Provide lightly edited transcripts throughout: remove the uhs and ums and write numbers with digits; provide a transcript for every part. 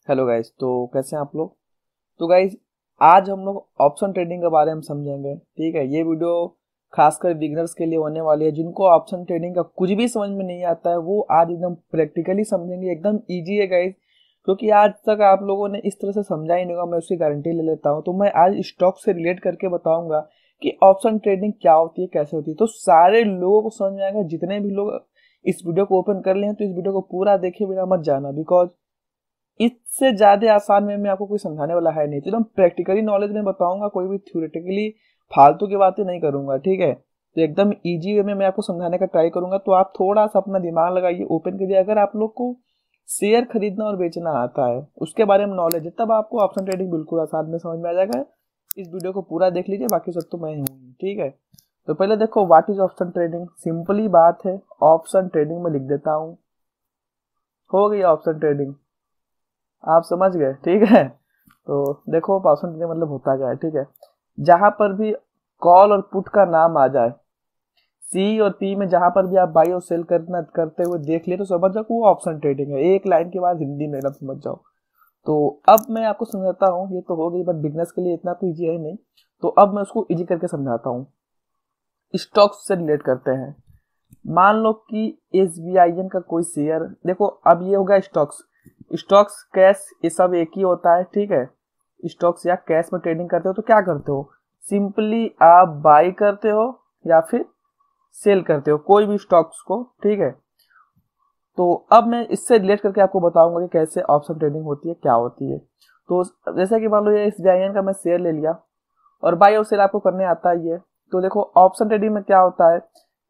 Hello guys. तो कैसे हैं आप लोग। तो गाइस, आज हम लोग ऑप्शन ट्रेडिंग के बारे में समझेंगे। ठीक है, ये वीडियो खासकर बिगिनर्स के लिए होने वाली है। जिनको ऑप्शन ट्रेडिंग का कुछ भी समझ में नहीं आता है वो आज एकदम प्रैक्टिकली समझेंगे। एकदम इजी है गाइस, क्योंकि आज तक आप लोगों ने इस तरह से समझा ही नहीं होगा। मैं उसकी गारंटी ले लेता हूँ। तो मैं आज स्टॉक से रिलेट करके बताऊंगा कि ऑप्शन ट्रेडिंग क्या होती है, कैसे होती है। तो सारे लोगों को समझ में आएगा। जितने भी लोग इस वीडियो को ओपन कर ले हैं तो इस वीडियो को पूरा देखे बिना मत जाना, बिकॉज इससे ज्यादा आसान में आपको कोई समझाने वाला है नहीं। तो एकदम प्रैक्टिकली नॉलेज में बताऊंगा, कोई भी थ्योरेटिकली फालतू की बातें नहीं करूंगा। ठीक है, तो एकदम इजी वे में मैं आपको समझाने का ट्राई करूंगा। तो आप थोड़ा सा अपना दिमाग लगाइए, ओपन कीजिए। अगर आप लोग को शेयर खरीदना और बेचना आता है, उसके बारे में नॉलेज है, तब आपको ऑप्शन ट्रेडिंग बिल्कुल आसान में समझ में आ जाएगा। इस वीडियो को पूरा देख लीजिए, बाकी सब तो मैं ही हूँ। ठीक है, तो पहले देखो what is option trading. Simply बात है, ऑप्शन ट्रेडिंग में लिख देता हूँ। हो गई ऑप्शन ट्रेडिंग, आप समझ गए। ठीक है, तो देखो ऑप्शन ट्रेडिंग मतलब होता क्या है। ठीक है, जहां पर भी कॉल और पुट का नाम आ जाए, सी और पी में जहां पर भी आप बाई और सेल करना करते हुए देख लिए, तो समझ जाओ वो ऑप्शन ट्रेडिंग है। एक लाइन के बाद हिंदी में एकदम समझ जाओ। तो अब मैं आपको समझाता हूँ। ये तो हो गई, बट बिगनर्स के लिए इतना तो इजी है नहीं। तो अब मैं उसको इजी करके समझाता हूँ। स्टॉक्स से रिलेट करते हैं। मान लो कि एसबीआईएन का कोई शेयर, देखो अब ये होगा स्टॉक्स। स्टॉक्स कैश ये सब एक ही होता है। ठीक है, स्टॉक्स या कैश में ट्रेडिंग करते हो तो क्या करते हो, सिंपली आप बाई करते हो या फिर सेल करते हो कोई भी स्टॉक्स को। ठीक है, तो अब मैं इससे रिलेट करके आपको बताऊंगा कि कैसे ऑप्शन ट्रेडिंग होती है, क्या होती है। तो जैसे कि मान लो ये एसबीआईएन का मैं शेयर ले लिया और बाई और सेल आपको करने आता ही है। तो देखो ऑप्शन ट्रेडिंग में क्या होता है,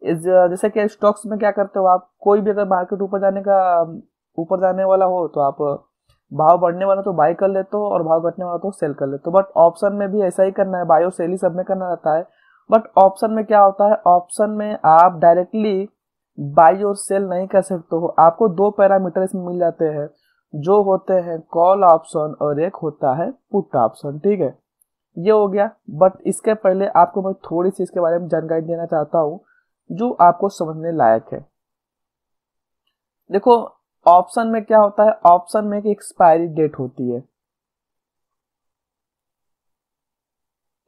इस जैसे कि स्टॉक्स में क्या करते हो आप, कोई भी अगर मार्केट ऊपर जाने वाला हो तो आप भाव बढ़ने वाला तो बाई कर लेते हो और भाव घटने वाला तो सेल कर लेते हो। बट ऑप्शन में भी ऐसा ही करना है, बाई और सेल ही सब में करना रहता है। बट ऑप्शन में क्या होता है, ऑप्शन में आप डायरेक्टली बाई और सेल नहीं कर सकते हो। आपको दो पैरामीटर इसमें मिल जाते हैं, जो होते हैं कॉल ऑप्शन और एक होता है पुट ऑप्शन। ठीक है, ये हो गया। बट इसके पहले आपको मैं थोड़ी सी इसके बारे में जानकारी देना चाहता हूँ जो आपको समझने लायक है। देखो ऑप्शन में क्या होता है, ऑप्शन में एक एक्सपायरी डेट होती है।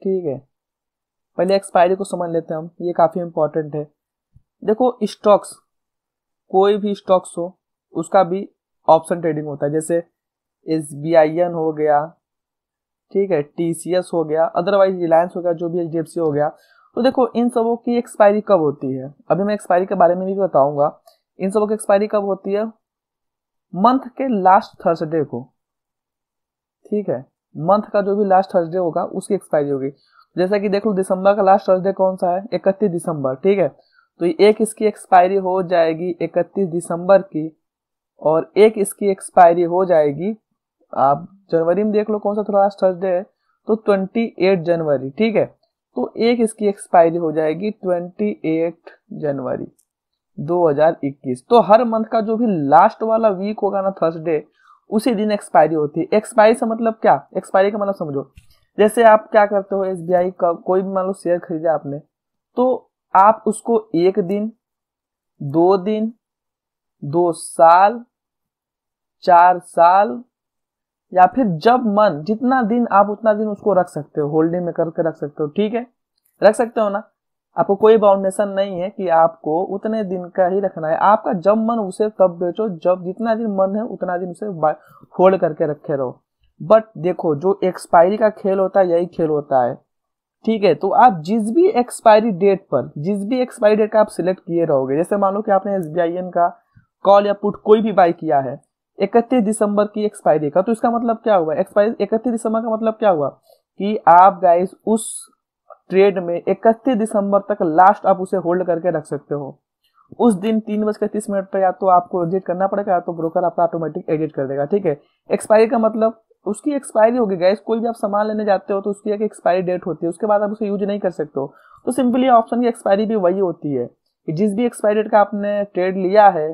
ठीक है, पहले एक्सपायरी को समझ लेते हैं हम, ये काफी इंपॉर्टेंट है। देखो स्टॉक्स, कोई भी स्टॉक्स हो उसका भी ऑप्शन ट्रेडिंग होता है। जैसे एसबीआईएन हो गया, ठीक है, टीसीएस हो गया, अदरवाइज रिलायंस हो गया, जो भी एचडीएफसी हो गया। तो देखो इन सबों की एक्सपायरी कब होती है, अभी मैं एक्सपायरी के बारे में भी बताऊंगा। इन सबों की एक्सपायरी कब होती है, मंथ के लास्ट थर्सडे को। ठीक है, मंथ का जो भी लास्ट थर्सडे होगा उसकी एक्सपायरी होगी। जैसा कि देख लो दिसंबर का लास्ट थर्सडे कौन सा है, 31 दिसंबर। ठीक है, तो एक इसकी एक्सपायरी हो जाएगी 31 दिसंबर की, और एक इसकी एक्सपायरी हो जाएगी, आप जनवरी में देख लो कौन सा लास्ट थर्सडे है, तो 28 जनवरी। ठीक है, तो एक इसकी एक्सपायरी हो जाएगी 28 जनवरी 2021। तो हर मंथ का जो भी लास्ट वाला वीक होगा ना थर्सडे, उसी दिन एक्सपायरी होती है। एक्सपायरी से मतलब क्या, एक्सपायरी का मतलब समझो। जैसे आप क्या करते हो, एसबीआई का कोई भी मान लो शेयर खरीदा आपने, तो आप उसको एक दिन, 2 दिन, 2 साल, 4 साल, या फिर जब मन, जितना दिन आप उतना दिन उसको रख सकते हो, होल्डिंग में करके रख सकते हो। ठीक है, रख सकते हो ना, आपको कोई बाउंडेशन नहीं है कि आपको उतने दिन का ही रखना है। आपका जब मन उसे तब बेचो, जब जितना दिन मन है उतना दिन उसे होल्ड करके रखे रहो। बट देखो जो एक्सपायरी का खेल होता है, यही खेल होता है। ठीक है, तो आप जिस भी एक्सपायरी डेट का आप सिलेक्ट किए रहोगे, जैसे मान लो कि आपने एसबीआईएन का कॉल या पुट कोई भी बाय किया है 31 दिसंबर की एक्सपायरी का, तो इसका मतलब क्या हुआ, एक्सपायरी 31 दिसंबर का मतलब क्या हुआ कि आप गाइस उस ट्रेड में 31 दिसंबर तक लास्ट आप उसे होल्ड करके रख सकते हो। उस दिन 3:30 पर या तो आपको एग्जिट करना पड़ेगा या तो ब्रोकर आपका ऑटोमेटिक एग्जिट कर देगा। ठीक है, एक्सपायरी का मतलब उसकी एक्सपायरी होगी गाइस। कोई भी आप सामान लेने जाते हो तो उसकी एक एक्सपायरी डेट होती है, उसके बाद आप उसे यूज नहीं कर सकते हो। तो सिंपली ऑप्शन की एक्सपायरी भी वही होती है कि जिस भी एक्सपायरी डेट का आपने ट्रेड लिया है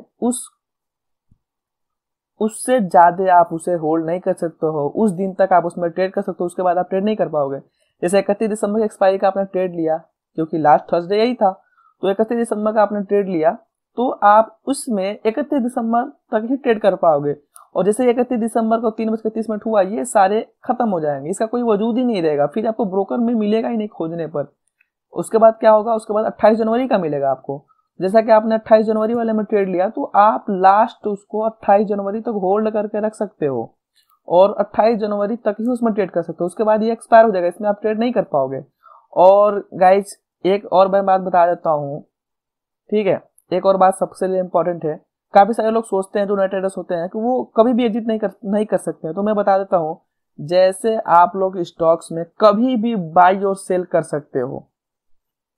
उससे ज्यादा आप उसे होल्ड नहीं कर सकते हो। उस दिन तक आप उसमें ट्रेड कर सकते हो, उसके बाद आप ट्रेड नहीं कर पाओगे। जैसे 31 दिसंबर की एक्सपायरी का आपने ट्रेड लिया, क्योंकि लास्ट थर्सडे यही था, तो 31 दिसंबर का आपने ट्रेड लिया, तो आप उसमें 31 दिसंबर तक ही ट्रेड कर पाओगे। और जैसे 31 दिसंबर को 3:30 हुआ, ये सारे खत्म हो जाएंगे, इसका कोई वजूद ही नहीं रहेगा, फिर आपको ब्रोकर में मिलेगा ही नहीं खोजने पर। उसके बाद क्या होगा, उसके बाद 28 जनवरी का मिलेगा आपको। जैसा कि आपने 28 जनवरी वाले में ट्रेड लिया, तो आप लास्ट उसको 28 जनवरी तक होल्ड करके रख सकते हो और 28 जनवरी तक ही उसमें ट्रेड कर सकते हो। उसके बाद ये एक्सपायर हो जाएगा, इसमें आप ट्रेड नहीं कर पाओगे। और गाइज एक और मैं बात बता देता हूँ, ठीक है, एक और बात सबसे लिए इंपॉर्टेंट है। काफी सारे लोग सोचते हैं, जो नए ट्रेडर्स होते हैं, कि वो कभी भी एग्जिट नहीं कर सकते हैं। तो मैं बता देता हूँ, जैसे आप लोग स्टॉक्स में कभी भी बाई और सेल कर सकते हो,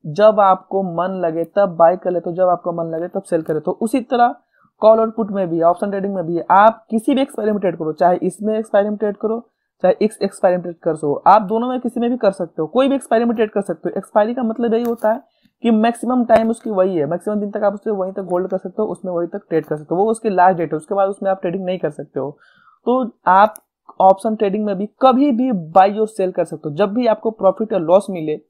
जब आपको मन लगे तब बाई कर ले, तो जब आपको मन लगे तब सेल करे। तो उसी तरह कॉल और पुट में भी, ऑप्शन ट्रेडिंग में भी आप किसी भी एक्सपेरिमेंट करो, चाहे इसमें एक्सपेरिमेंट करो, चाहे एक्स एक्सपेरिमेंट कर सो, आप दोनों में किसी में भी कर सकते हो, कोई भी एक्सपेरिमेंट कर सकते हो। एक्सपायरी का मतलब यही होता है कि मैक्सिमम टाइम उसकी वही है, मैक्सिमम दिन तक आप उसे वहीं तक होल्ड कर सकते हो, उसमें वहीं तक ट्रेड कर सकते हो, वो उसकी लास्ट डेट है, उसके बाद उसमें आप ट्रेडिंग नहीं कर सकते हो। तो आप ऑप्शन ट्रेडिंग में भी कभी भी बाई और सेल कर सकते हो, जब भी आपको प्रॉफिट या लॉस मिले।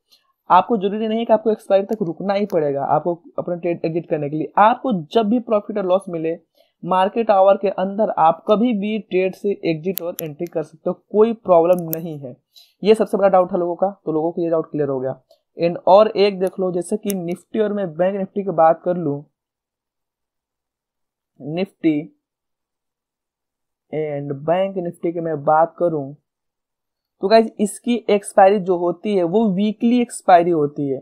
आपको जरूरी नहीं है कि आपको एक्सपायरी तक रुकना ही पड़ेगा आपको अपना ट्रेड एग्जिट करने के लिए। आपको जब भी प्रॉफिट और लॉस मिले, मार्केट आवर के अंदर आप कभी भी ट्रेड से एग्जिट और एंट्री कर सकते हो, कोई प्रॉब्लम नहीं है। ये सबसे बड़ा डाउट था लोगों का, तो लोगों को ये डाउट क्लियर हो गया। एंड और एक देख लो, जैसे कि निफ्टी और मैं बैंक निफ्टी की बात कर लूं, निफ्टी एंड बैंक निफ्टी की मैं बात करूं, तो गाइज इसकी एक्सपायरी जो होती है वो वीकली एक्सपायरी होती है,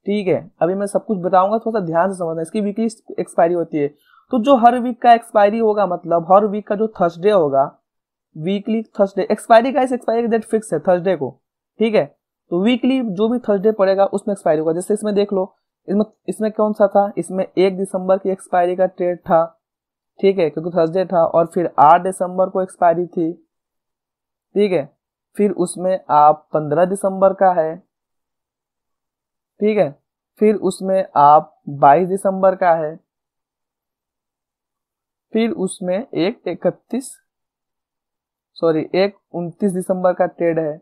ठीक है। अभी मैं सब कुछ बताऊंगा, थोड़ा सा ध्यान से समझना। इसकी वीकली एक्सपायरी होती है, तो जो हर वीक का एक्सपायरी होगा, मतलब हर वीक का जो थर्सडे होगा, वीकली थर्सडे एक्सपायरी का, इस एक्सपायरी डेट फिक्स है थर्सडे को, ठीक है। तो वीकली जो भी थर्सडे पड़ेगा उसमें एक्सपायरी होगा। जैसे इसमें देख लो, इसमें कौन सा था, इसमें 1 दिसंबर की एक्सपायरी का ट्रेड था, ठीक है, क्योंकि थर्सडे था। और फिर 8 दिसंबर को एक्सपायरी थी, ठीक है। फिर उसमें आप 15 दिसंबर का है, ठीक है। फिर उसमें आप 22 दिसंबर का है, फिर उसमें एक 29 दिसंबर का ट्रेड है।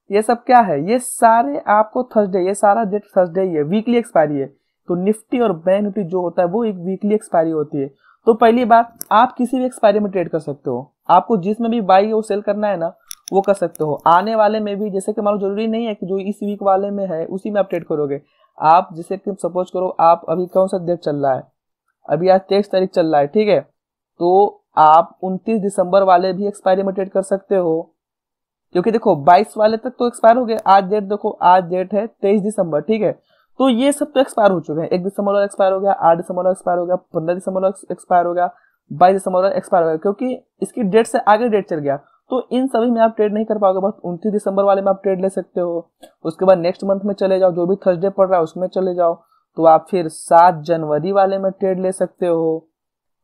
ये सब क्या है, ये सारे आपको थर्सडे, ये सारा डेट थर्सडे ही है, वीकली एक्सपायरी है। तो निफ्टी और बैंक निफ्टी जो होता है वो एक वीकली एक्सपायरी होती है। तो पहली बात, आप किसी भी एक्सपायरी में ट्रेड कर सकते हो, आपको जिसमें भी बाई और सेल करना है ना, वो कर सकते हो। आने वाले में भी, जैसे कि मान लो जरूरी नहीं है कि जो इस वीक वाले में है उसी में आप ट्रेड करोगे। आप जैसे कि सपोज करो, आप अभी कौन सा डेट चल रहा है, अभी आज 23 तारीख चल रहा है, ठीक है। तो आप 29 दिसंबर वाले भी एक्सपायरी में ट्रेड कर सकते हो, क्योंकि देखो 22 वाले तक तो एक्सपायर हो गए। आज डेट देखो, आज डेट है 23 दिसंबर, ठीक है। तो ये सब तो एक्सपायर हो चुके हैं। 1 दिसंबर वाला एक्सपायर हो गया, 8 दिसंबर वाला एक्सपायर हो गया, 15 दिसंबर वाला एक्सपायर हो गया, 22 दिसंबर वाला एक्सपायर हो गया, क्योंकि इसकी डेट से आगे डेट चल गया। तो इन सभी में आप ट्रेड नहीं कर पाओगे, बस 29 दिसंबर वाले में आप ट्रेड ले सकते हो। उसके बाद नेक्स्ट मंथ में चले जाओ, जो भी थर्सडे पड़ रहा है उसमें चले जाओ, तो आप फिर 7 जनवरी वाले में ट्रेड ले सकते हो।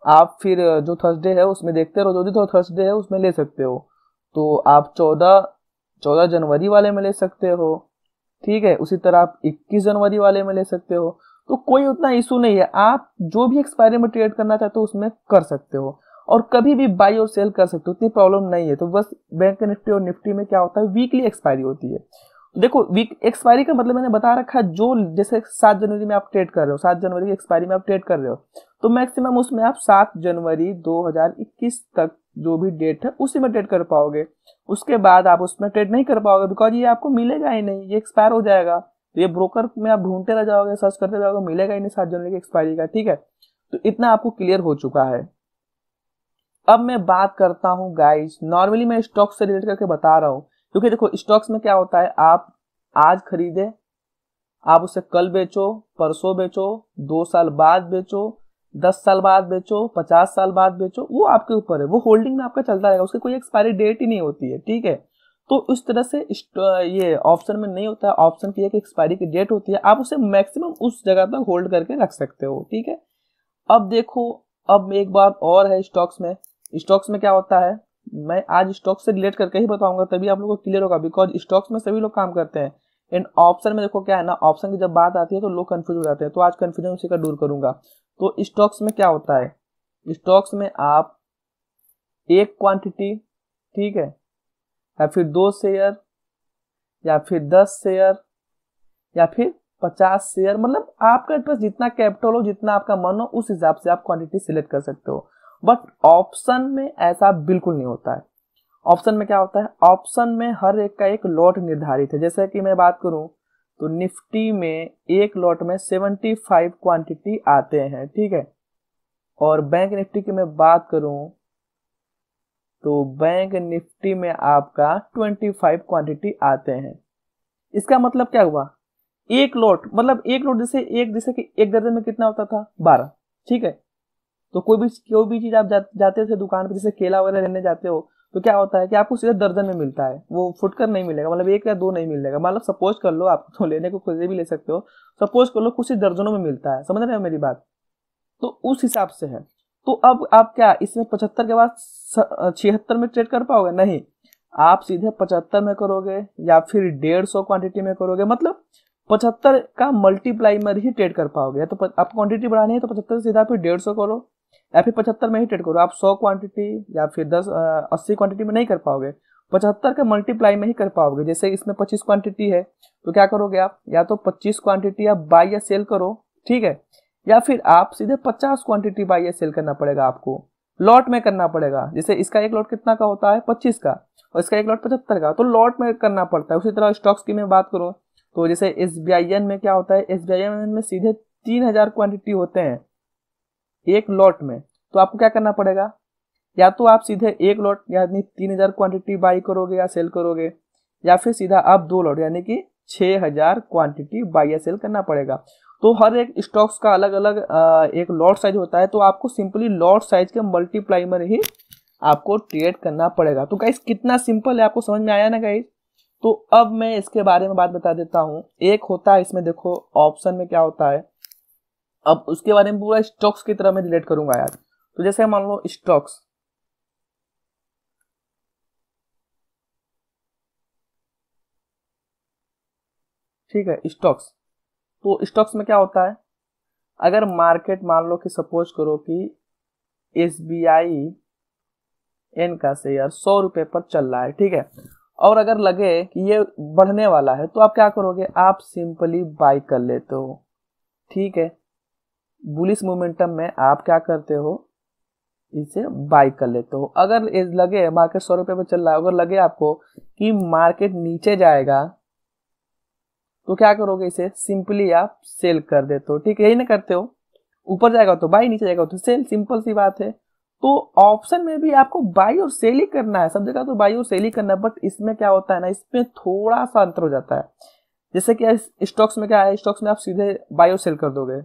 आप फिर जो थर्सडे है उसमें देखते रहो, जो भी तो थर्सडे है उसमें ले सकते हो। तो आप 14 जनवरी वाले में ले सकते हो, ठीक है। उसी तरह आप 21 जनवरी वाले में ले सकते हो। तो कोई उतना इशू नहीं है, आप जो भी एक्सपायरी में ट्रेड करना चाहते हो उसमें कर सकते हो, और कभी भी बाई और सेल कर सकते हो, इतनी प्रॉब्लम नहीं है। तो बस बैंक निफ्टी और निफ्टी में क्या होता है, वीकली एक्सपायरी होती है। देखो, वीक एक्सपायरी का मतलब मैंने बता रखा है, जो जैसे 7 जनवरी में आप ट्रेड कर रहे हो, 7 जनवरी की एक्सपायरी में आप ट्रेड कर रहे हो, तो मैक्सिमम उसमें आप 7 जनवरी 2021 तक जो भी डेट है उसी में ट्रेड कर पाओगे। उसके बाद आप उसमें ट्रेड नहीं कर पाओगे, बिकॉज ये आपको मिलेगा ही नहीं, ये एक्सपायर हो जाएगा। तो ये ब्रोकर में आप ढूंढते रह जाओगे, सर्च करते जाओगे, मिलेगा ही नहीं 7 जनवरी की एक्सपायरी का, ठीक है। तो इतना आपको क्लियर हो चुका है। अब मैं बात करता हूं गाइस, नॉर्मली मैं स्टॉक से रिलेट करके बता रहा हूं, क्योंकि देखो स्टॉक्स में क्या होता है, आप आज खरीदे, आप उसे कल बेचो, परसों बेचो, 2 साल बाद बेचो, 10 साल बाद बेचो, 50 साल बाद बेचो, वो आपके ऊपर है, वो होल्डिंग में आपका चलता रहेगा, उसकी कोई एक्सपायरी डेट ही नहीं होती है, ठीक है। तो उस तरह से ये ऑप्शन में नहीं होता है, ऑप्शन की एक एक्सपायरी की डेट होती है, आप उसे मैक्सिमम उस जगह तक होल्ड करके रख सकते हो, ठीक है। अब देखो, अब एक बात और है, स्टॉक्स में क्या होता है, मैं आज स्टॉक से रिलेट करके ही बताऊंगा, तभी आप लोगों को क्लियर होगा, बिकॉज स्टॉक्स में सभी लोग काम करते हैं। इन ऑप्शन में देखो क्या है ना, ऑप्शन की जब बात आती है तो लोग कंफ्यूज हो जाते हैं, तो आज कंफ्यूजन उसी का दूर करूंगा। तो स्टॉक्स में क्या होता है, स्टॉक्स में आप एक क्वांटिटी, ठीक है, या फिर 2 शेयर, या फिर 10 शेयर, या फिर 50 शेयर, मतलब आपके पास जितना कैपिटल हो, जितना आपका मन हो, उस हिसाब से आप क्वांटिटी सिलेक्ट कर सकते हो। बट ऑप्शन में ऐसा बिल्कुल नहीं होता है। ऑप्शन में क्या होता है, ऑप्शन में हर एक का एक लॉट निर्धारित है। जैसे कि मैं बात करूं तो निफ्टी में एक लॉट में 75 क्वांटिटी आते हैं, ठीक है। और बैंक निफ्टी की मैं बात करूं तो बैंक निफ्टी में आपका 25 क्वांटिटी आते हैं। इसका मतलब क्या हुआ, एक लॉट मतलब एक लॉट जैसे कि एक दर्जन में कितना होता था, 12, ठीक है। तो कोई भी चीज आप जाते थे दुकान पे, जैसे केला वगैरह लेने जाते हो तो क्या होता है कि आपको सीधा दर्जन में मिलता है, वो फुटकर नहीं मिलेगा, मतलब एक या दो नहीं मिलेगा। मतलब सपोज कर लो, आप तो लेने को खुद से भी ले सकते हो, सपोज कर लो कुछ ही दर्जनों में मिलता है, समझ रहे हो मेरी बात। तो उस हिसाब से है। तो अब आप क्या इसमें 75 के बाद 76 में ट्रेड कर पाओगे, नहीं। आप सीधे 75 में करोगे या फिर 150 क्वांटिटी में करोगे, मतलब 75 का मल्टीप्लाई में ही ट्रेड कर पाओगे। तो आपको क्वांटिटी बढ़ानी है तो 75 से सीधा फिर 150 करो, या फिर 75 में ही ट्रेड करो। आप 100 क्वांटिटी या फिर 80 क्वांटिटी में नहीं कर पाओगे, 75 के मल्टीप्लाई में ही कर पाओगे। जैसे इसमें 25 क्वांटिटी है तो क्या करोगे आप, या तो 25 क्वांटिटी आप बाय या सेल करो, ठीक है, या फिर आप सीधे 50 क्वांटिटी बाय या सेल करना पड़ेगा, आपको लॉट में करना पड़ेगा। जैसे इसका एक लॉट कितना का होता है, 25 का, और इसका एक लॉट 75 का, तो लॉट में करना पड़ता है। उसी तरह स्टॉक्स की मैं बात करूं तो जैसे SBIN में क्या होता है, SBIN में सीधे 3000 क्वांटिटी होते हैं एक लॉट में। तो आपको क्या करना पड़ेगा, या तो आप सीधे एक लॉट यानी 3000 क्वांटिटी बाई करोगे या सेल करोगे, या फिर सीधा आप दो लॉट यानी कि 6000 क्वांटिटी बाई या सेल करना पड़ेगा। तो हर एक स्टॉक्स का अलग अलग एक लॉट साइज होता है, तो आपको सिंपली लॉट साइज के मल्टीप्लाई में ही आपको ट्रेड करना पड़ेगा। तो गाइस कितना सिंपल है, आपको समझ में आया ना गाइस। तो अब मैं इसके बारे में बात बता देता हूं। एक होता है इसमें, देखो ऑप्शन में क्या होता है, अब उसके बारे में पूरा स्टॉक्स की तरह मैं रिलेट करूंगा यार। तो जैसे मान लो स्टॉक्स, ठीक है, स्टॉक्स, तो स्टॉक्स में क्या होता है, अगर मार्केट मान लो कि सपोज करो कि SBIN का शेयर 100 रुपए पर चल रहा है, ठीक है, और अगर लगे कि ये बढ़ने वाला है तो आप क्या करोगे, आप सिंपली बाई कर लेते हो, ठीक है। बुलिश मोमेंटम में आप क्या करते हो, इसे बाई कर लेते हो। अगर लगे मार्केट 100 रुपए पर चल रहा है, अगर लगे आपको कि मार्केट नीचे जाएगा तो क्या करोगे, इसे सिंपली आप सेल कर देते हो, ठीक है, यही ना करते हो। ऊपर जाएगा तो बाई, नीचे जाएगा तो सेल, सिंपल सी बात है। तो ऑप्शन में भी आपको बाई और सेल ही करना है, सब जगह तो बाई और सेल ही करना है, बट इसमें क्या होता है ना, इसमें थोड़ा सा अंतर हो जाता है। जैसे कि स्टॉक्स में क्या है, स्टॉक्स में आप सीधे बाई और सेल कर दोगे,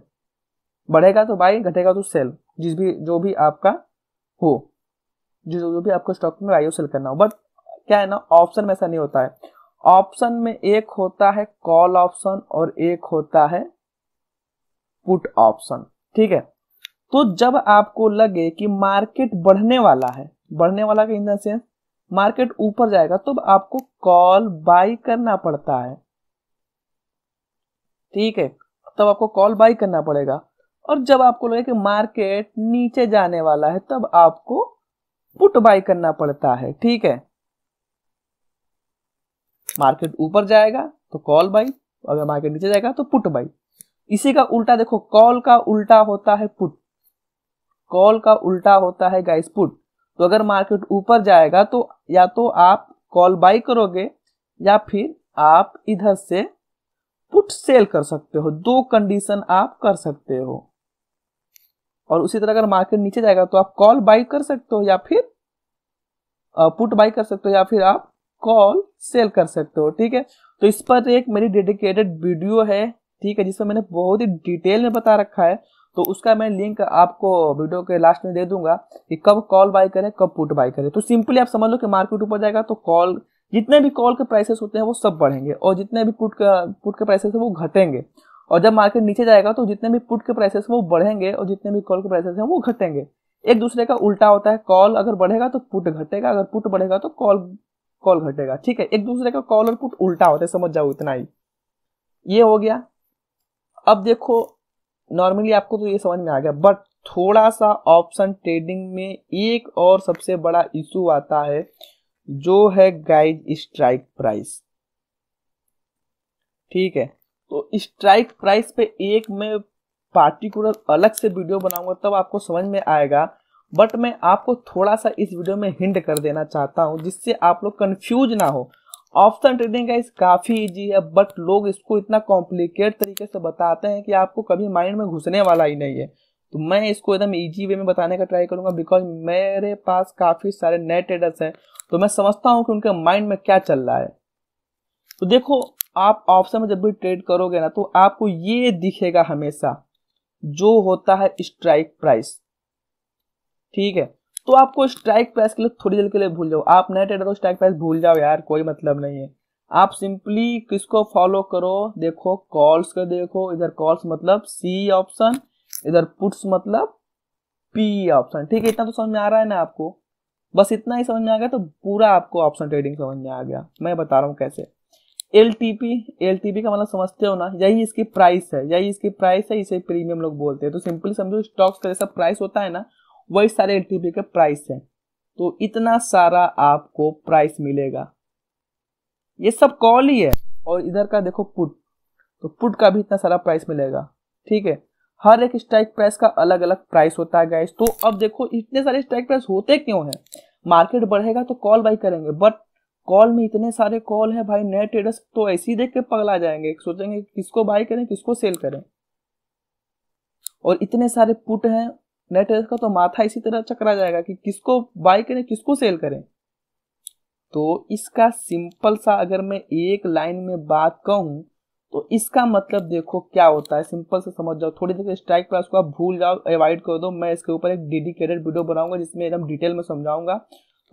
बढ़ेगा तो बाई, घटेगा तो सेल, जो भी आपका हो, जो भी आपको स्टॉक में बाई और सेल करना हो। बट क्या है ना, ऑप्शन में ऐसा नहीं होता है। ऑप्शन में एक होता है कॉल ऑप्शन और एक होता है पुट ऑप्शन, ठीक है। तो जब आपको लगे कि मार्केट बढ़ने वाला है, बढ़ने वाला के इन द सेंस मार्केट ऊपर जाएगा, तो आपको कॉल बाई करना पड़ता है, ठीक है, तब आपको कॉल बाई करना पड़ेगा। और जब आपको लगे कि मार्केट नीचे जाने वाला है तब आपको पुट बाई करना पड़ता है, ठीक है। मार्केट ऊपर जाएगा तो कॉल बाई, अगर मार्केट नीचे जाएगा तो पुट बाई। इसी का उल्टा देखो, कॉल का उल्टा होता है पुट, कॉल का उल्टा होता है गाइस पुट। तो अगर मार्केट ऊपर जाएगा तो या तो आप कॉल बाई करोगे या फिर आप इधर से पुट सेल कर सकते हो, दो कंडीशन आप कर सकते हो। और उसी तरह अगर मार्केट नीचे जाएगा तो आप कॉल बाई कर सकते हो या फिर पुट बाई कर सकते हो या फिर आप कॉल सेल कर सकते हो, ठीक है। तो इस पर एक मेरी डेडिकेटेड वीडियो है, ठीक है, जिसमें मैंने बहुत ही डिटेल में बता रखा है। तो उसका मैं लिंक आपको वीडियो के लास्ट में दे दूंगा कि कब कॉल बाई करें कब पुट बाई करें। तो सिंपली आप समझ लो कि मार्केट ऊपर जाएगा तो कॉल, जितने भी कॉल के प्राइसेस होते हैं वो सब बढ़ेंगे, और जितने भी पुट के प्राइसेस है वो घटेंगे। और जब मार्केट नीचे जाएगा तो जितने भी पुट के प्राइसेस वो बढ़ेंगे और जितने भी कॉल के प्राइसेस हैं वो घटेंगे। एक दूसरे का उल्टा होता है, कॉल अगर बढ़ेगा तो पुट घटेगा, अगर पुट बढ़ेगा तो कॉल कॉल घटेगा, ठीक है। एक दूसरे का कॉल और पुट उल्टा होता है, समझ जाओ इतना ही। ये हो गया। अब देखो नॉर्मली आपको तो ये समझ में आ गया, बट थोड़ा सा ऑप्शन ट्रेडिंग में एक और सबसे बड़ा इशू आता है, जो है गाइड स्ट्राइक प्राइस, ठीक है। तो स्ट्राइक प्राइस पे एक मैं पार्टिकुलर अलग से वीडियो बनाऊंगा, तब आपको समझ में आएगा बट मैं आपको थोड़ा सा इस वीडियो में हिंट कर देना चाहता हूँ जिससे आप लोग कंफ्यूज ना हो। ऑप्शन ट्रेडिंग गाइस काफी इजी है, बट लोग इसको इतना कॉम्प्लिकेट तरीके से बताते हैं कि आपको कभी माइंड में घुसने वाला ही नहीं है। तो मैं इसको एकदम इजी वे में बताने का ट्राई करूंगा, बिकॉज मेरे पास काफी सारे नए ट्रेडर्स हैं, तो मैं समझता हूँ कि उनके माइंड में क्या चल रहा है। तो देखो, आप ऑप्शन में जब भी ट्रेड करोगे ना, तो आपको ये दिखेगा हमेशा जो होता है स्ट्राइक प्राइस। ठीक है, तो आपको स्ट्राइक प्राइस के लिए थोड़ी देर के लिए भूल जाओ, आप नए ट्रेडर हो, स्ट्राइक प्राइस भूल जाओ यार, कोई मतलब नहीं है। आप सिंपली किसको फॉलो करो, देखो कॉल्स को देखो, इधर कॉल्स मतलब सी ऑप्शन, इधर पुट्स मतलब पी ऑप्शन। ठीक है, इतना तो समझ में आ रहा है ना आपको? बस इतना ही समझ में आ गया तो पूरा आपको ऑप्शन ट्रेडिंग समझ में आ गया। मैं बता रहा हूँ कैसे। एलटीपी का मतलब समझते हो ना, यही इसकी प्राइस है, यही इसकी प्राइस है, इसे प्रीमियम लोग बोलते हैं। तो सिंपली समझो, स्टॉक्स का जैसा प्राइस होता है ना, वही सारे एलटीपी के प्राइस है। तो इतना सारा आपको प्राइस मिलेगा, ये सब कॉल ही है। और इधर का देखो पुट, तो पुट का भी इतना सारा प्राइस मिलेगा। ठीक है, हर एक स्ट्राइक प्राइस का अलग अलग प्राइस होता है गाइस। तो अब देखो, इतने सारे स्ट्राइक प्राइस होते क्यों हैं? मार्केट बढ़ेगा तो कॉल बाई करेंगे, बट कॉल में इतने सारे कॉल है भाई, नए ट्रेडर्स तो ऐसे ही देख के पगला जाएंगे, सोचेंगे किसको बाई करें किसको सेल करें। और इतने सारे पुट हैं नए ट्रेडर्स का, तो माथा इसी तरह चकरा जाएगा कि किसको बाई करें किसको सेल करें। तो इसका सिंपल सा अगर मैं एक लाइन में बात कहूं, तो इसका मतलब देखो क्या होता है, सिंपल से समझ जाओ। थोड़ी देर स्ट्राइक प्राइस को आप भूल जाओ, अवॉइड कर दो। मैं इसके ऊपर एक डेडिकेटेड वीडियो बनाऊंगा जिसमें एकदम डिटेल में समझाऊंगा,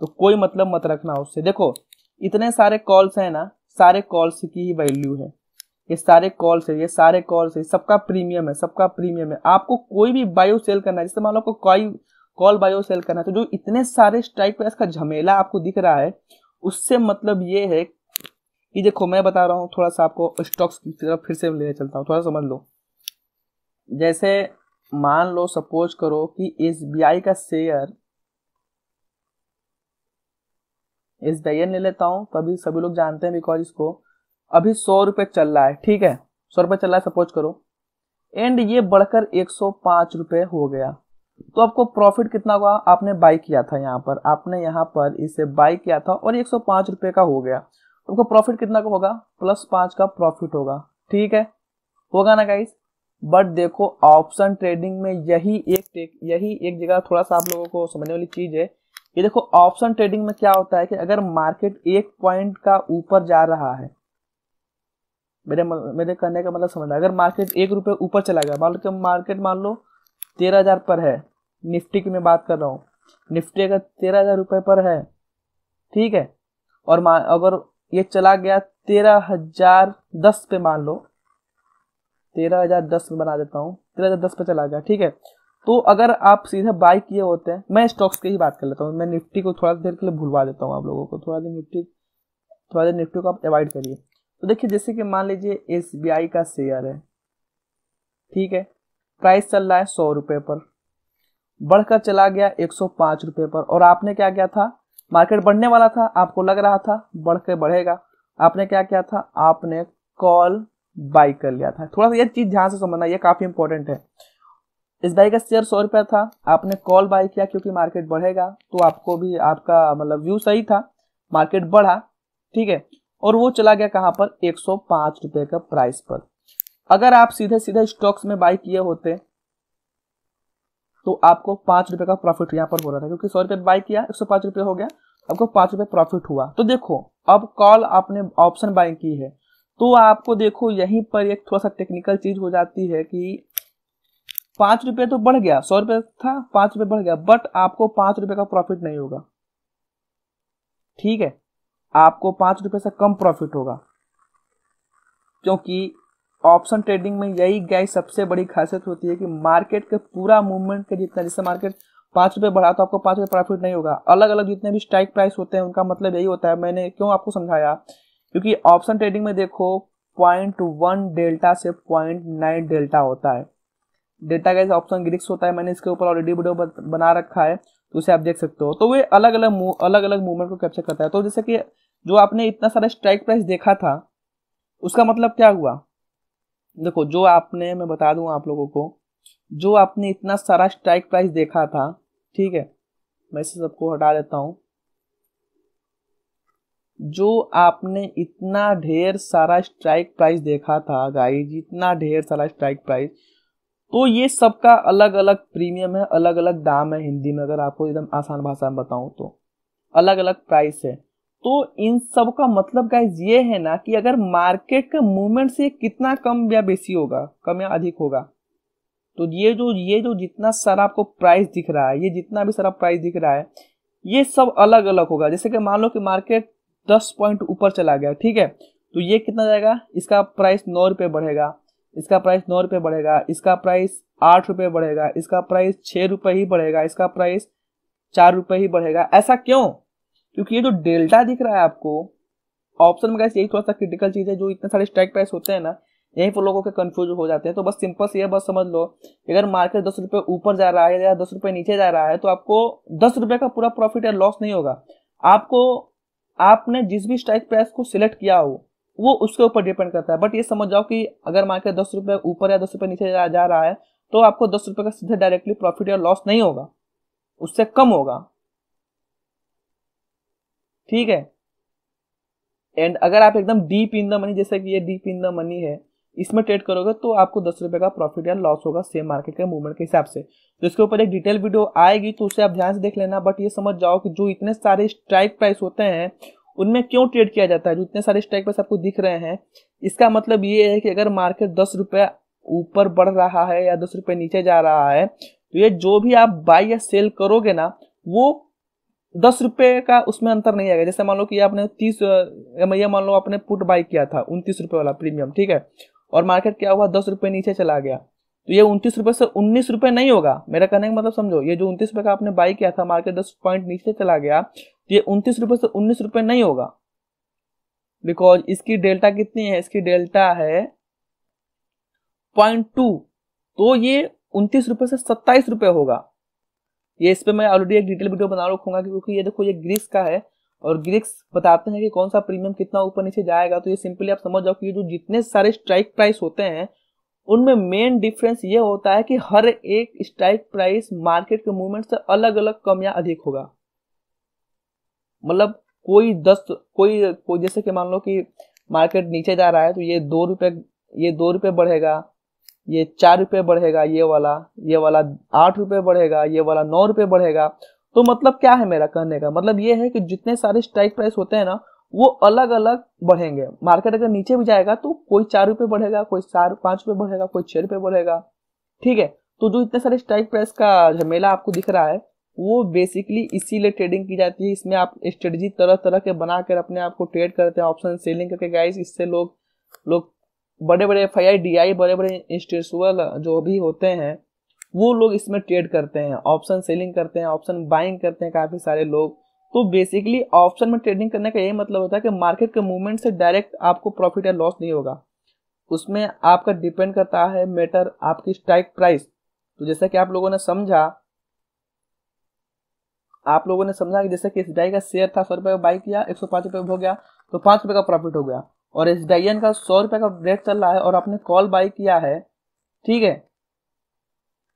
तो कोई मतलब मत रखना उससे। देखो, इतने सारे कॉल्स है ना, सारे कॉल्स की ही वैल्यू है, ये सारे कॉल्स है, ये सारे कॉल्स है, सबका प्रीमियम है, सबका प्रीमियम है। आपको कोई भी बायो सेल करना है, जैसे मान लो आपको कोई कॉल बायो सेल करना है, तो जो इतने सारे स्ट्राइक प्राइस का झमेला आपको दिख रहा है, उससे मतलब ये है कि देखो मैं बता रहा हूँ, थोड़ा सा आपको स्टॉक्स की तरफ फिर से लेने चलता हूँ, थोड़ा समझ लो। जैसे मान लो सपोज करो कि एसबीआई का शेयर, एसबीआई ले लेता हूँ, तभी सभी लोग जानते हैं बिकॉज इसको अभी 100 रुपये चल रहा है। ठीक है, 100 रुपये चल रहा है सपोज करो, एंड ये बढ़कर 105 रुपये हो गया। तो आपको प्रॉफिट कितना हुआ? आपने बाई किया था यहाँ पर, आपने यहाँ पर इसे बाई किया था और 105 रुपये का हो गया, तो आपको प्रॉफिट कितना का होगा? +5 का प्रॉफिट होगा। ठीक है, होगा ना गाइस? बट देखो, ऑप्शन ट्रेडिंग में यही एक जगह थोड़ा सा आप लोगों को समझने वाली चीज है। ये देखो, ऑप्शन ट्रेडिंग में क्या होता है कि अगर मार्केट 1 पॉइंट का ऊपर जा रहा है, मेरे कहने का मतलब समझना, अगर मार्केट 1 रुपये ऊपर चला गया, मान लो कि मार्केट मान लो 13,000 पर है, निफ्टी की मैं बात कर रहा हूँ, निफ्टी अगर 13,000 रुपये पर है, ठीक है, और अगर ये चला गया 13,010 पे, मान लो 13,010 में बना देता हूँ, 13,010 पे चला गया। ठीक है, तो अगर आप सीधे बाई किए होते हैं, मैं स्टॉक्स की ही बात कर लेता हूँ, मैं निफ्टी को थोड़ा देर के लिए भूलवा देता हूँ आप लोगों को, थोड़ा देर निफ्टी को आप अवॉइड करिए। तो देखिए, जैसे कि मान लीजिए एसबीआई का शेयर है, ठीक है, प्राइस चल रहा है 100 रुपये पर, बढ़कर चला गया 105 रुपये पर, और आपने क्या किया था? मार्केट बढ़ने वाला था, आपको लग रहा था बढ़ के बढ़ेगा, आपने क्या किया था? आपने कॉल बाई कर लिया था। थोड़ा सा ये चीज ध्यान से समझना, ये काफी इंपॉर्टेंट है। एसबीआई का शेयर 100 रुपया था, आपने कॉल बाई किया क्योंकि मार्केट बढ़ेगा, तो आपको भी आपका मतलब व्यू सही था, मार्केट बढ़ा, ठीक है, और वो चला गया कहां पर? 105 रुपए का प्राइस पर। अगर आप सीधे सीधे स्टॉक्स में बाई किए होते तो आपको 5 रुपए का प्रॉफिट यहाँ पर हो रहा था, क्योंकि 100 रुपए बाई किया, 105 रुपए हो गया, आपको 5 रुपए प्रॉफिट हुआ। तो देखो, अब कॉल आपने ऑप्शन बाई की है, तो आपको देखो यहीं पर एक थोड़ा सा टेक्निकल चीज हो जाती है कि 5 रुपए तो बढ़ गया, 100 रुपए था, 5 रुपए बढ़ गया, बट आपको 5 रुपए का प्रॉफिट नहीं होगा। ठीक है, आपको 5 रुपए से कम प्रॉफिट होगा, क्योंकि ऑप्शन ट्रेडिंग में यही गाइस सबसे बड़ी खासियत होती है कि मार्केट के पूरा मूवमेंट के जितना, जैसे मार्केट 5 रुपए बढ़ा तो आपको 5 रुपए प्रॉफिट नहीं होगा। अलग अलग जितने भी स्ट्राइक प्राइस होते हैं उनका मतलब यही होता है। मैंने क्यों आपको समझाया, क्योंकि ऑप्शन ट्रेडिंग में देखो 0.1 डेल्टा से 0.9 डेल्टा होता है। डेल्टा गाइस ऑप्शन ग्रीक्स होता है, मैंने इसके ऊपर ऑलरेडी वीडियो बना रखा है, तो उसे आप देख सकते हो। तो वे अलग अलग मूवमेंट को कैप्चर करता है। तो जैसे कि जो आपने इतना सारा स्ट्राइक प्राइस देखा था, उसका मतलब क्या हुआ? देखो, जो आपने, मैं बता दूं आप लोगों को, जो आपने इतना सारा स्ट्राइक प्राइस देखा था, ठीक है, मैं इसे सबको हटा देता हूँ। जो आपने इतना ढेर सारा स्ट्राइक प्राइस देखा था गाइज, इतना ढेर सारा स्ट्राइक प्राइस, तो ये सबका अलग अलग प्रीमियम है, अलग अलग दाम है। हिंदी में अगर आपको एकदम आसान भाषा में बताऊं तो अलग अलग प्राइस है। तो इन सब का मतलब गाइज ये है ना कि अगर मार्केट के मूवमेंट से कितना कम या बेसी होगा, कम या अधिक होगा, तो ये जो जितना सारा आपको प्राइस दिख रहा है, ये जितना भी सारा प्राइस दिख रहा है, ये सब अलग अलग होगा। जैसे कि मान लो कि मार्केट 10 पॉइंट ऊपर चला गया, ठीक है, तो ये कितना जाएगा, इसका प्राइस 9 रुपये बढ़ेगा, इसका प्राइस 9 रुपये बढ़ेगा, इसका प्राइस 8 रुपये बढ़ेगा, इसका प्राइस 6 रुपये ही बढ़ेगा, इसका प्राइस 4 रुपये ही बढ़ेगा। ऐसा क्यों? क्योंकि ये जो डेल्टा दिख रहा है आपको ऑप्शन में गाइस, यही थोड़ा सा क्रिटिकल चीज है। जो इतने सारे स्ट्राइक प्राइस होते हैं ना, यहीं पर लोगों के कंफ्यूज हो जाते हैं। तो बस सिंपल से ये बस समझ लो, अगर मार्केट 10 रुपये ऊपर जा रहा है या 10 रुपये नीचे जा रहा है, तो आपको 10 रुपये का पूरा प्रॉफिट या लॉस नहीं होगा। आपको आपने जिस भी स्ट्राइक प्राइस को सिलेक्ट किया हो वो उसके ऊपर डिपेंड करता है। बट ये समझ जाओ कि अगर मार्केट 10 रुपये ऊपर या 10 रुपये नीचे जा रहा है, तो आपको 10 रुपये का सीधे डायरेक्टली प्रॉफिट या लॉस नहीं होगा, उससे कम होगा, ठीक है। एंड अगर आप एकदम डीप इन द मनी, जैसे कि ये डीप इन द मनी है, इसमें ट्रेड करोगे तो आपको 10 रुपये का प्रॉफिट या लॉस होगा सेम मार्केट के मूवमेंट के हिसाब से। तो इसके ऊपर एक डिटेल वीडियो आएगी, तो उसे आप ध्यान से देख लेना। बट ये समझ जाओ कि जो इतने सारे स्ट्राइक प्राइस होते हैं उनमें क्यों ट्रेड किया जाता है। जो इतने सारे स्ट्राइक प्राइस आपको दिख रहे हैं, इसका मतलब ये है कि अगर मार्केट 10 रुपये ऊपर बढ़ रहा है या 10 रुपये नीचे जा रहा है, तो ये जो भी आप बाई या सेल करोगे ना, वो 10 रुपये का उसमें अंतर नहीं आएगा। जैसे मान लो कि आपने 30, ये मान लो आपने पुट बाई किया था 29 रुपये वाला प्रीमियम, ठीक है, और मार्केट क्या हुआ, 10 रुपये नीचे चला गया, तो ये 29 रुपये से 19 रुपये नहीं होगा। मेरा कहने का मतलब समझो, ये जो 29 रुपये का आपने बाई किया था, मार्केट 10 पॉइंट नीचे चला गया, तो ये 29 रुपये से 19 रुपये नहीं होगा, बिकॉज इसकी डेल्टा कितनी है, इसकी डेल्टा है 0.2, तो ये 29 रुपये से 27 रुपये होगा। ये इस पे मैं ऑलरेडी एक डिटेल वीडियो बना रखूंगा, क्योंकि ये देखो ये ग्रीक्स का है और ग्रीक्स बताते हैं कि कौन सा प्रीमियम कितना ऊपर नीचे जाएगा। तो ये सिंपली आप समझ जाओ कि ये जो जितने सारे स्ट्राइक प्राइस होते हैं उनमें मेन डिफरेंस ये होता है कि हर एक स्ट्राइक प्राइस मार्केट के मूवमेंट से अलग अलग कम या अधिक होगा। मतलब कोई जैसे कि मान लो कि मार्केट नीचे जा रहा है, तो ये 2 रुपये बढ़ेगा, ये 4 रुपये बढ़ेगा, ये वाला 8 रुपये बढ़ेगा, ये वाला 9 रुपये बढ़ेगा। तो मतलब क्या है, मेरा कहने का मतलब ये है कि जितने सारे स्ट्राइक प्राइस होते हैं ना, वो अलग अलग बढ़ेंगे। मार्केट अगर नीचे भी जाएगा तो कोई 4 रुपये बढ़ेगा, कोई 5 रुपये बढ़ेगा, कोई 6 रुपये बढ़ेगा, ठीक है। तो जो इतने सारे स्ट्राइक प्राइस का झमेला आपको दिख रहा है, वो बेसिकली इसीलिए ट्रेडिंग की जाती है। इसमें आप स्ट्रेटजी तरह तरह के बनाकर अपने आप को ट्रेड करते हैं, ऑप्शन सेलिंग करके गाइस। इससे लोग बड़े बड़े FII DI, बड़े बड़े इंस्टीट्यूशनल जो भी होते हैं, वो लोग इसमें ट्रेड करते हैं, ऑप्शन सेलिंग करते हैं, ऑप्शन बाइंग करते हैं काफी सारे लोग। तो बेसिकली ऑप्शन में ट्रेडिंग करने का यही मतलब होता है कि मार्केट के मूवमेंट से डायरेक्ट आपको प्रॉफिट या लॉस नहीं होगा, उसमें आपका डिपेंड करता है मैटर आपकी स्ट्राइक प्राइस। तो जैसा कि आप लोगों ने समझा कि जैसे कि SBI का शेयर था 100 रुपये का बाई किया, 105 रुपये हो गया, तो 5 रुपये का प्रॉफिट हो गया। और SDIN का 100 रुपये का रेट चल रहा है और आपने कॉल बाई किया है, ठीक है,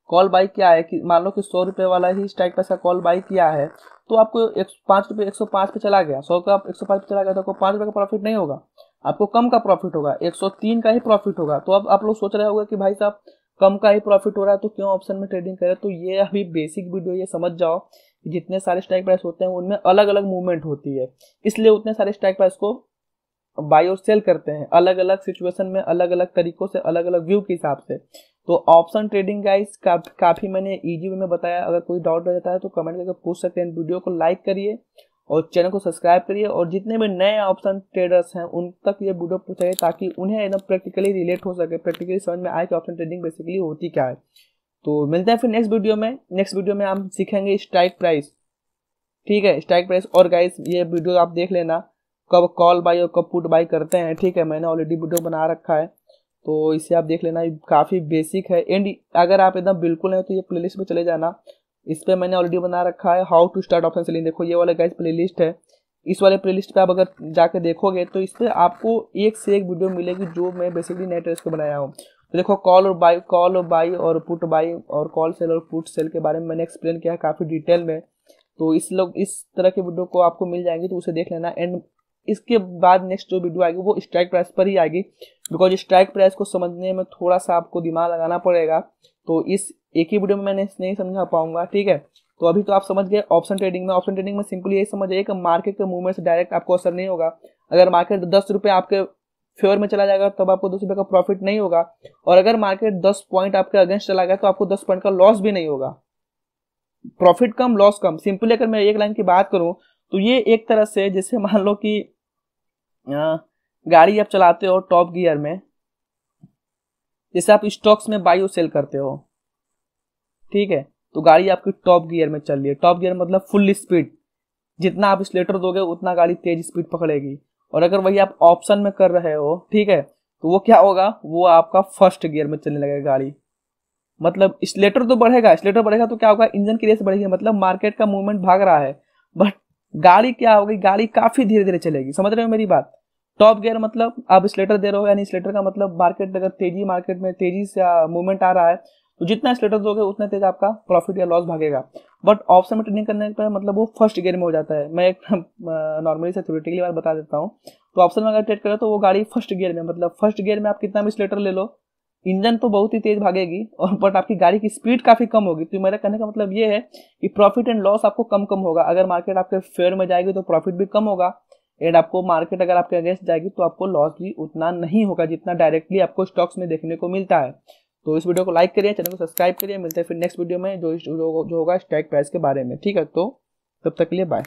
कॉल बाई किया है कि मान लो कि 100 रुपये वाला ही स्ट्राइक प्राइस का कॉल बाई किया है, तो आपको 5 रुपये 105 पे चला गया, 100 का 105 पे चला गया, तो आपको 5 रुपये का प्रॉफिट नहीं होगा, आपको कम का प्रॉफिट होगा, 103 का ही प्रॉफिट होगा। तो अब आप लोग सोच रहे होगा कि भाई साहब कम का ही प्रॉफिट हो रहा है तो क्यों ऑप्शन में ट्रेडिंग करें। तो ये अभी बेसिक वीडियो, ये समझ जाओ कि जितने सारे स्ट्राइक प्राइस होते हैं उनमें अलग अलग मूवमेंट होती है, इसलिए उतने सारे स्ट्राइक प्राइस को बाय और सेल करते हैं अलग अलग सिचुएशन में, अलग अलग तरीकों से, अलग अलग व्यू के हिसाब से। तो ऑप्शन ट्रेडिंग गाइस काफी मैंने इजी वे में बताया। अगर कोई डाउट रहता है तो कमेंट करके पूछ सकते हैं। वीडियो को लाइक करिए और चैनल को सब्सक्राइब करिए, और जितने भी नए ऑप्शन ट्रेडर्स हैं उन तक ये वीडियो पहुंचाइए, ताकि उन्हें एकदम प्रैक्टिकली रिलेट हो सके, प्रैक्टिकली समझ में आए कि ऑप्शन ट्रेडिंग बेसिकली होती क्या है। तो मिलते हैं फिर नेक्स्ट वीडियो में हम सीखेंगे स्ट्राइक प्राइस, ठीक है, स्ट्राइक प्राइस। और गाइस ये वीडियो आप देख लेना कब कॉल बाई और कब पुट बाई करते हैं, ठीक है, मैंने ऑलरेडी वीडियो बना रखा है, तो इसे आप देख लेना, काफ़ी बेसिक है। एंड अगर आप एकदम बिल्कुल है तो ये प्लेलिस्ट में चले जाना, इस पर मैंने ऑलरेडी बना रखा है how to start option selling. देखो ये वाला गाइस प्लेलिस्ट है, इस वाले प्लेलिस्ट पे आप अगर जाके देखोगे तो इस पर आपको एक से एक वीडियो मिलेगी जो मैं बेसिकली नए ट्रेडर्स को बनाया हूँ। तो देखो कॉल और बाई और पुट बाई और कॉल सेल और पुट सेल के बारे में मैंने एक्सप्लेन किया है काफ़ी डिटेल में। तो इस तरह के वीडियो को आपको मिल जाएंगे तो उसे देख लेना। एंड इसके बाद नेक्स्ट जो वीडियो आएगी वो स्ट्राइक प्राइस पर ही आएगी, बिकॉज स्ट्राइक प्राइस को समझने में थोड़ा सा आपको दिमाग लगाना पड़ेगा। तो इस एक ही वीडियो में मैंने नहीं समझा पाऊंगा, ठीक है। तो अभी तो आप समझ गए ऑप्शन ट्रेडिंग में सिंपली यही समझिए कि मार्केट के मूवमेंट से डायरेक्ट आपको असर नहीं होगा। अगर मार्केट 10 रुपये आपके फेवर में चला जाएगा तब आपको 10 रुपये का प्रॉफिट नहीं होगा, और अगर मार्केट 10 पॉइंट आपके अगेंस्ट चला गया तो आपको 10 पॉइंट का लॉस भी नहीं होगा। प्रॉफिट कम लॉस कम। सिंपली अगर मैं एक लाइन की बात करूं तो ये एक तरह से जैसे मान लो कि गाड़ी आप चलाते हो टॉप गियर में, जैसे आप स्टॉक्स में बाई और सेल करते हो, ठीक है। तो गाड़ी आपकी टॉप गियर में चल रही है। टॉप गियर मतलब फुल स्पीड, जितना आप एक्सीलरेटर दोगे उतना गाड़ी तेज स्पीड पकड़ेगी। और अगर वही आप ऑप्शन में कर रहे हो, ठीक है, तो वो क्या होगा, वो आपका फर्स्ट गियर में चलने लगेगा गाड़ी। मतलब एक्सीलरेटर तो बढ़ेगा, एक्सीलरेटर बढ़ेगा तो क्या होगा, इंजन की रेस बढ़ेगी, मतलब मार्केट का मूवमेंट भाग रहा है, बट गाड़ी क्या होगी, गाड़ी काफी धीरे धीरे चलेगी। समझ रहे हो मेरी बात। टॉप गियर मतलब आप एक्सीलरेटर दे रहे हो, यानी एक्सीलरेटर का मतलब मार्केट में तेजी से मूवमेंट आ रहा है तो जितना एक्सीलरेटर दोगे उतना तेज आपका प्रॉफिट या लॉस भागेगा। बट ऑप्शन में ट्रेडिंग करने पर मतलब वो फर्स्ट गियर में हो जाता है। मैं एक नॉर्मली से थ्योरेटिकली बात बता देता हूँ। तो ऑप्शन में अगर ट्रेड करो तो वो गाड़ी फर्स्ट गियर में, मतलब फर्स्ट गियर में आप कितना भी एक्सीलरेटर ले लो, इंजन तो बहुत ही तेज भागेगी और बट आपकी गाड़ी की स्पीड काफी कम होगी। तो मेरा कहने का मतलब ये है कि प्रॉफिट एंड लॉस आपको कम कम होगा। अगर मार्केट आपके फेयर में जाएगी तो प्रॉफिट भी कम होगा, एंड आपको मार्केट अगर आपके अगेंस्ट जाएगी तो आपको लॉस भी उतना नहीं होगा जितना डायरेक्टली आपको स्टॉक्स में देखने को मिलता है। तो इस वीडियो को लाइक करिए, चैनल को सब्सक्राइब करिए। मिलते हैं फिर नेक्स्ट वीडियो में जो होगा स्ट्राइक प्राइस के बारे में, ठीक है। तो तब तक के लिए बाय।